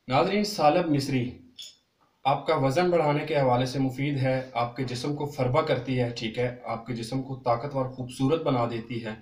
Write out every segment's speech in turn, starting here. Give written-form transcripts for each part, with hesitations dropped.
नाज़रीन, सालब मिस्री आपका वज़न बढ़ाने के हवाले से मुफीद है, आपके जिस्म को फ़रबा करती है, ठीक है? आपके जिस्म को ताकतवर खूबसूरत बना देती है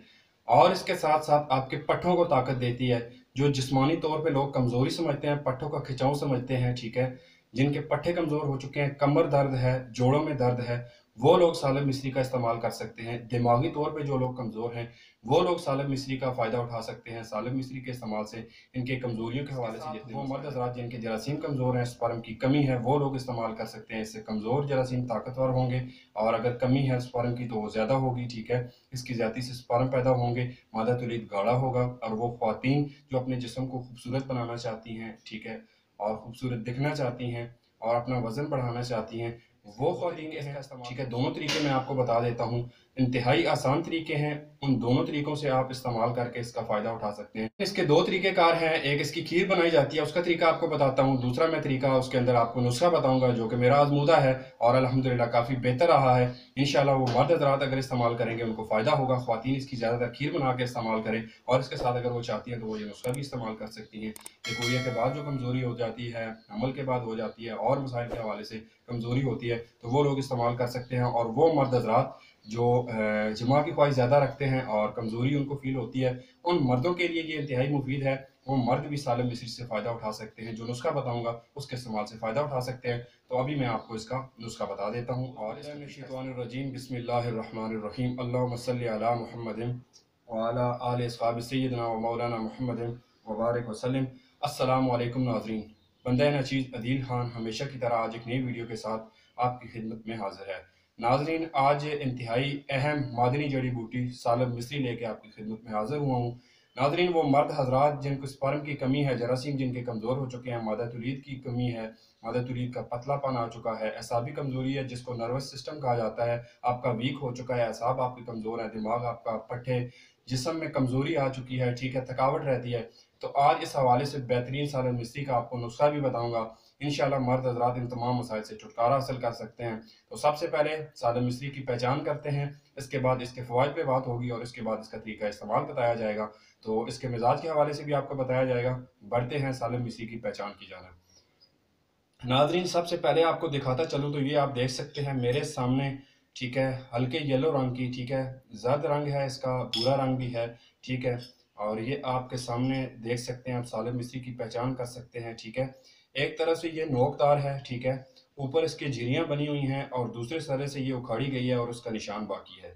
और इसके साथ-साथ आपके पट्ठों को ताकत देती है। जो जिस्मानी तौर पे लोग कमज़ोरी समझते हैं, पट्ठों का खिंचाव समझते हैं, ठीक है? जिनके पट्ठे कमज़ोर हो चुके हैं, कमर दर्द है, जोड़ों में दर्द है, वो लोग सालब मिस्री का इस्तेमाल कर सकते हैं। दिमागी तौर पे जो लोग कमज़ोर हैं, वो लोग सालब मिस्री का फ़ायदा उठा सकते हैं। सालब मिस्री के इस्तेमाल से इनके कमज़ोरियों के हवाले से जितने वो मर्द हज़रात जिनके जरासीम कमज़ोर हैं, स्पर्म की कमी है, वो लोग इस्तेमाल कर सकते हैं। इससे कमज़ोर जरासीम ताकतवर होंगे और अगर कमी है स्पर्म की तो वो ज़्यादा होगी, ठीक है? इसकी ज़्यादती से स्पर्म पैदा होंगे, मादा तुलीद गाढ़ा होगा और वो ख़वातीन जो अपने जिस्म को खूबसूरत बनाना चाहती हैं, ठीक है? और खूबसूरत दिखना चाहती हैं और अपना वज़न बढ़ाना चाहती हैं, वो ख़वातीन हैं, ठीक है? दोनों तरीके मैं आपको बता देता हूँ। इंतहाई आसान तरीके हैं, उन दोनों तरीकों से आप इस्तेमाल करके इसका फ़ायदा उठा सकते हैं। इसके 2 तरीक़ेकार हैं, एक इसकी खीर बनाई जाती है, उसका तरीका आपको बताता हूँ। दूसरा मैं तरीका उसके अंदर आपको नुस्ख़ा बताऊँगा जो कि मेरा आज़मूदा है और अल्हम्दुलिल्लाह काफ़ी बेहतर रहा है। इंशाअल्लाह वो मर्द हज़रात अगर इस्तेमाल करेंगे उनको फ़ायदा होगा, ख़वातीन इसकी ज़्यादातर खीर बना के इस्तेमाल करें और इसके साथ अगर वो चाहती हैं तो वो ये नुस्ख़ा भी इस्तेमाल कर सकती हैं। लिकोरिया के बाद जो कमज़ोरी हो जाती है, हमल के बाद हो जाती है और मसाइल के हवाले से कमज़ोरी होती है, तो वो लोग इस्तेमाल कर सकते हैं और वो मर्द हज़रात जो जिमा की ख्वाहिश ज़्यादा रखते हैं और कमज़ोरी उनको फ़ील होती है, उन मर्दों के लिए ये इंतहाई मुफीद है। वो मर्द भी सालब मिस्री से फ़ायदा उठा सकते हैं। जो नुस्ख़ा बताऊँगा उसके इस्तेमाल से फ़ायदा उठा सकते हैं। तो अभी मैं आपको इसका नुस्ख़ा बता देता हूँ और बिस्मिल्लाहिर्रहमानिर्रहीम, बिस्मिल्लाहिर्रहमानिर्रहीम, अल्लाहुम्मा सल्लि अला मुहम्मदिन व अला आलि अस्हाबि सय्यिदिना व मौलाना मुहम्मदिन व बारिक वसल्लम। अस्सलामु अलैकुम नाज़रीन। बंदा नाचीज़ अदील खान हमेशा की तरह आज एक नई वीडियो के साथ आपकी खिदमत में हाज़िर है। नाज़रीन, आज इंतहाई अहम मादनी जड़ी बूटी सालब मिस्री लेके आपकी खिदमत में हाज़िर हुआ हूँ। नाज़रीन, वो मर्द हज़रात जिनको स्पर्म की कमी है, जरासीम जिनके कमज़ोर हो चुके हैं, मादा तुलीद की कमी है, मादा तुलीद का पतलापन आ चुका है, एसाबी कमज़ोरी है जिसको नर्वस सिस्टम कहा जाता है, आपका वीक हो चुका है, एसाब आपके कमज़ोर हैं, दिमाग आपका, पट्ठे, जिस्म में कमज़ोरी आ चुकी है, ठीक है, थकावट रहती है। तो आज इस हवाले से बेहतरीन सालब मिस्री का आपको नुस्ख़ा भी बताऊँगा। इंशाअल्लाह मर्द हज़रात इन तमाम मसाइल से छुटकारा हासिल कर सकते हैं। तो सबसे पहले सालब मिस्री की पहचान करते हैं, इसके बाद इसके फ़वाइद पे बात होगी और इसके बाद इसका तरीका इस्तेमाल बताया जाएगा। तो इसके मिज़ाज के हवाले से भी आपको बताया जाएगा। बढ़ते हैं सालब मिस्री की पहचान की जानिब। नाज़रीन, सबसे पहले आपको दिखाता चलूँ तो ये आप देख सकते हैं मेरे सामने, ठीक है, हल्के येलो रंग की, ठीक है, ज़र्द रंग है इसका, भूरा रंग भी है, ठीक है, और ये आपके सामने देख सकते हैं, आप सालब मिस्री की पहचान कर सकते हैं, ठीक है। एक तरफ से ये नोकदार है, ठीक है, ऊपर इसकी झिर्रियाँ बनी हुई हैं और दूसरे सिरे से ये उखाड़ी गई है और उसका निशान बाकी है।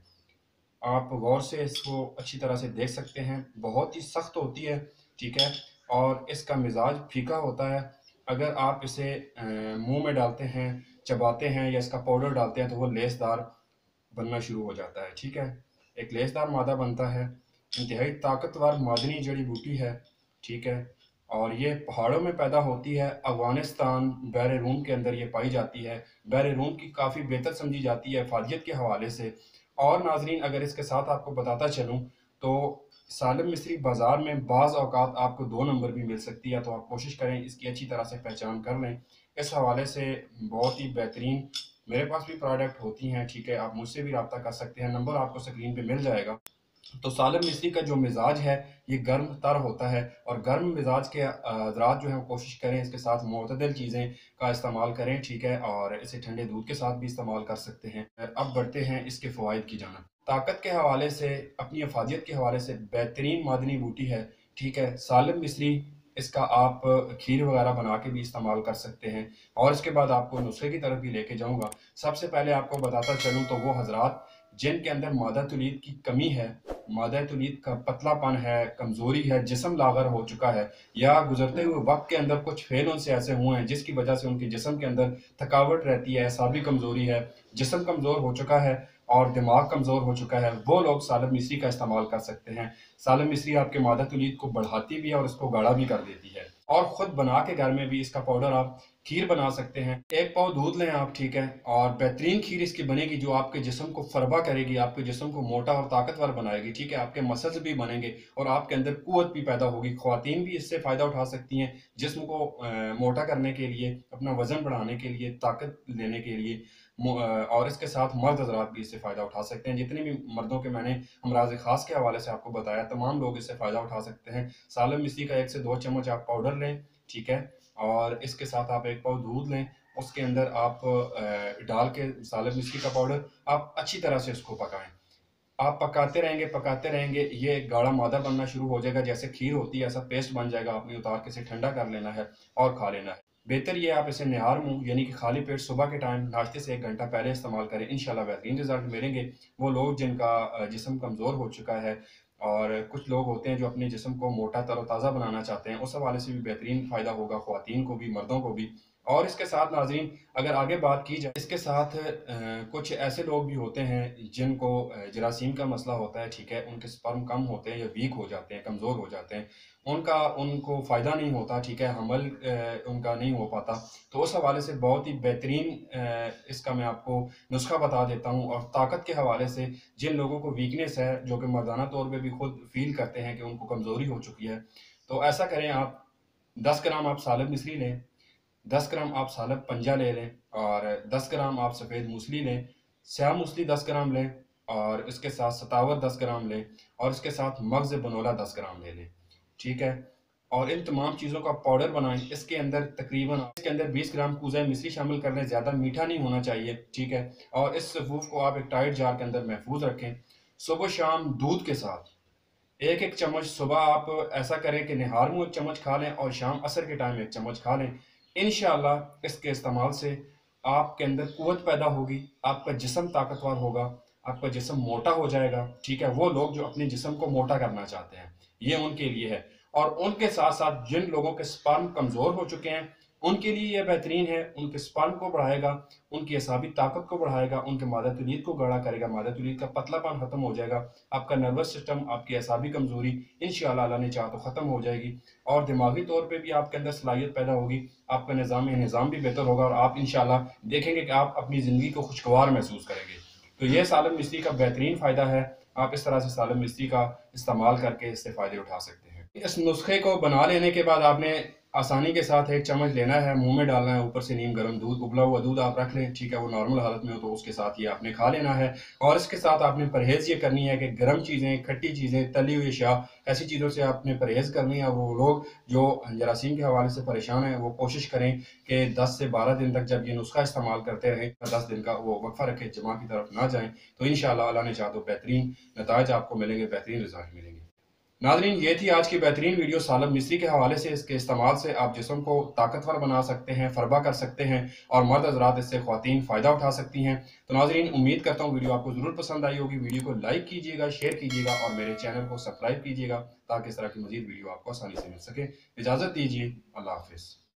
आप गौर से इसको अच्छी तरह से देख सकते हैं, बहुत ही सख्त होती है, ठीक है, और इसका मिज़ाज फीका होता है। अगर आप इसे मुँह में डालते हैं, चबाते हैं या इसका पाउडर डालते हैं तो वो लेसदार बनना शुरू हो जाता है, ठीक है। एक लेसदार मादा बनता है, इंतहाई ताकतवर मादनी जड़ी बूटी है, ठीक है, और ये पहाड़ों में पैदा होती है। अफ़गानिस्तान, बहर रूम के अंदर ये पाई जाती है। बहर रूम की काफ़ी बेहतर समझी जाती है अफ़ादियत के हवाले से। और नाज़रीन, अगर इसके साथ आपको बताता चलूँ तो सालब मिस्री बाज़ार में बाज़ औक़ात आपको 2 नंबर भी मिल सकती है, तो आप कोशिश करें इसकी अच्छी तरह से पहचान कर लें। इस हवाले से बहुत ही बेहतरीन मेरे पास भी प्रोडक्ट होती हैं, ठीक है, आप मुझसे भी राब्ता कर सकते हैं, नंबर आपको स्क्रीन पे मिल जाएगा। तो सालब मिस्री का जो मिज़ाज है, ये गर्म तर होता है और गर्म मिज़ाज के हज़रात जो हैं वो कोशिश करें इसके साथ मुतदल चीज़ें का इस्तेमाल करें, ठीक है, और इसे ठंडे दूध के साथ भी इस्तेमाल कर सकते हैं। अब बढ़ते हैं इसके फ़वाइद की जानिब। ताकत के हवाले से, अपनी अफ़ादियत के हवाले से बेहतरीन मादनी बूटी है, ठीक है। सालब मिस्री, इसका आप खीर वगैरह बना के भी इस्तेमाल कर सकते हैं और इसके बाद आपको नुस्खे की तरफ भी लेके जाऊँगा। सबसे पहले आपको बताता चलूँ तो वो हज़रात जिनके अंदर मादा तुलीद की कमी है, मादा तुलीद का पतलापन है, कमज़ोरी है, जिस्म लाग़र हो चुका है या गुज़रते हुए वक़्त के अंदर कुछ फ़ेल उनसे ऐसे हुए हैं जिसकी वजह से उनके जिस्म के अंदर थकावट रहती है, एसाबी कमज़ोरी है, जिस्म कमज़ोर हो चुका है और दिमाग कमज़ोर हो चुका है, वो लोग सालब मिस्री का इस्तेमाल कर सकते हैं। सालब मिस्री आपके मादा तुलीद को बढ़ाती भी है और इसको गाढ़ा भी कर देती है और ख़ुद बना के घर में भी इसका पाउडर आप खीर बना सकते हैं। 1 पाव दूध लें आप, ठीक है, और बेहतरीन खीर इसकी बनेगी जो आपके जिस्म को फ़रबा करेगी, आपके जिस्म को मोटा और ताकतवर बनाएगी, ठीक है, आपके मसल्स भी बनेंगे और आपके अंदर क़ुव्वत भी पैदा होगी। ख़वातीन भी इससे फ़ायदा उठा सकती हैं, जिस्म को मोटा करने के लिए, अपना वज़न बढ़ाने के लिए, ताकत लेने के लिए, और इसके साथ मर्द हज़रात भी इससे फ़ायदा उठा सकते हैं। जितने भी मर्दों के मैंने अमराज़ ख़ास के हवाले से आपको बताया, तमाम लोग इससे फ़ायदा उठा सकते हैं। सालब मिस्री का 1 से 2 चम्मच आप पाउडर लें, ठीक है। और इसके साथ आप एक पाव दूध लें, उसके अंदर आप डाल के सालब मिश्री का पाउडर आप अच्छी तरह से इसको पकाएं। आप पकाते रहेंगे, ये गाढ़ा मादा बनना शुरू हो जाएगा, जैसे खीर होती है ऐसा पेस्ट बन जाएगा। आपने उतार के इसे ठंडा कर लेना है और खा लेना है। बेहतर ये आप इसे निहार मुंह यानी कि खाली पेट सुबह के टाइम नाश्ते से 1 घंटा पहले इस्तेमाल करें, इंशाल्लाह बेहतरीन रिजल्ट मिलेंगे। वो लोग जिनका जिस्म कमज़ोर हो चुका है और कुछ लोग होते हैं जो अपने जिस्म को मोटा तरोताज़ा बनाना चाहते हैं, उस हवाले से भी बेहतरीन फ़ायदा होगा ख़वातीन को भी, मर्दों को भी। और इसके साथ नाज़रीन अगर आगे बात की जाए, इसके साथ कुछ ऐसे लोग भी होते हैं जिनको जरासीम का मसला होता है, ठीक है, उनके स्पर्म कम होते हैं या वीक हो जाते हैं, कमज़ोर हो जाते हैं, उनको फ़ायदा नहीं होता, ठीक है, हमल उनका नहीं हो पाता। तो उस हवाले से बहुत ही बेहतरीन इसका मैं आपको नुस्खा बता देता हूँ। और ताकत के हवाले से जिन लोगों को वीकनेस है, जो कि मर्दाना तौर पे भी खुद फ़ील करते हैं कि उनको कमज़ोरी हो चुकी है, तो ऐसा करें आप 10 ग्राम आप सालब मिश्री लें, 10 ग्राम आप सालब पंजा ले लें और 10 ग्राम आप सफ़ेद मूसली लें, स्याह मूसली 10 ग्राम लें और इसके साथ सतावर 10 ग्राम लें और इसके साथ मग़ज़ बनोला 10 ग्राम ले लें, ठीक है। और इन तमाम चीज़ों का पाउडर बनाएँ। इसके अंदर 20 ग्राम कूज़ा मिश्री शामिल कर लें, ज़्यादा मीठा नहीं होना चाहिए, ठीक है। और इस सफ़ूफ को आप एक टाइट जार के अंदर महफूज रखें। सुबह-शाम दूध के साथ 1-1 चम्मच सुबह आप ऐसा करें कि निहार मुँह 1 चम्मच खा लें और शाम असर के टाइम 1 चम्मच खा लें। इंशाअल्लाह इसके इस्तेमाल से आपके अंदर क़ुव्वत पैदा होगी, आपका जिस्म ताकतवर होगा, आपका जिस्म मोटा हो जाएगा, ठीक है। वो लोग जो अपने जिस्म को मोटा करना चाहते हैं, ये उनके लिए है। और उनके साथ-साथ जिन लोगों के स्पर्म कमज़ोर हो चुके हैं, उनके लिए ये बेहतरीन है। उनके स्पर्म को बढ़ाएगा, उनकी असाबी ताकत को बढ़ाएगा, उनके मादा-तुलीद को गाढ़ा करेगा, मादा-तुलीद का पतलापन ख़त्म हो जाएगा, आपका नर्वस सिस्टम, आपकी असाबी कमज़ोरी इंशाअल्लाह अल्लाह ने चाहा तो ख़त्म हो जाएगी और दिमागी तौर पे भी आपके अंदर सलाहियत पैदा होगी, आपका निज़ाम भी बेहतर होगा और आप इंशाअल्लाह देखेंगे कि आप अपनी ज़िंदगी को खुशगवार महसूस करेंगे। तो ये सालब मिश्री का बेहतरीन फ़ायदा है। आप इस तरह से सालब मिश्री का इस्तेमाल करके इससे फ़ायदे उठा सकते हैं। इस नुस्खे को बना लेने के बाद आपने आसानी के साथ 1 चम्मच लेना है, मुँह में डालना है, ऊपर से नीम गर्म दूध, उबला हुआ दूध आप रख लें, ठीक है, वो नॉर्मल हालत में हो तो उसके साथ ये आपने खा लेना है। और इसके साथ आपने परहेज़ ये करनी है कि गर्म चीज़ें, खट्टी चीज़ें, तली हुई अशिया, ऐसी चीज़ों से आपने परहेज़ करनी है। वो लोग जो जरासीम के हवाले से परेशान हैं, वो कोशिश करें कि 10 से 12 दिन तक जब ये नुस्खा इस्तेमाल करते रहें, 10 दिन का वो वक़्फ़ा रखें, जमा की तरफ ना जाएँ, तो इंशाअल्लाह अल्लाह ने चाहा तो बेहतरीन नताइज आपको मिलेंगे, बेहतरीन रिज़ल्ट मिलेंगे। नाज़रीन ये थी आज की बेहतरीन वीडियो सालब मिश्री के हवाले से। इसके इस्तेमाल से आप जिस्म को ताकतवर बना सकते हैं, फ़रबा कर सकते हैं और मर्द हज़रात इससे ख़वातीन फ़ायदा उठा सकती हैं। तो नाज़रीन उम्मीद करता हूँ वीडियो आपको ज़रूर पसंद आई होगी। वीडियो को लाइक कीजिएगा, शेयर कीजिएगा और मेरे चैनल को सब्सक्राइब कीजिएगा ताकि इस तरह की मज़ीद वीडियो आपको आसानी से मिल सके। इजाज़त दीजिए, अल्लाह हाफ़िज़।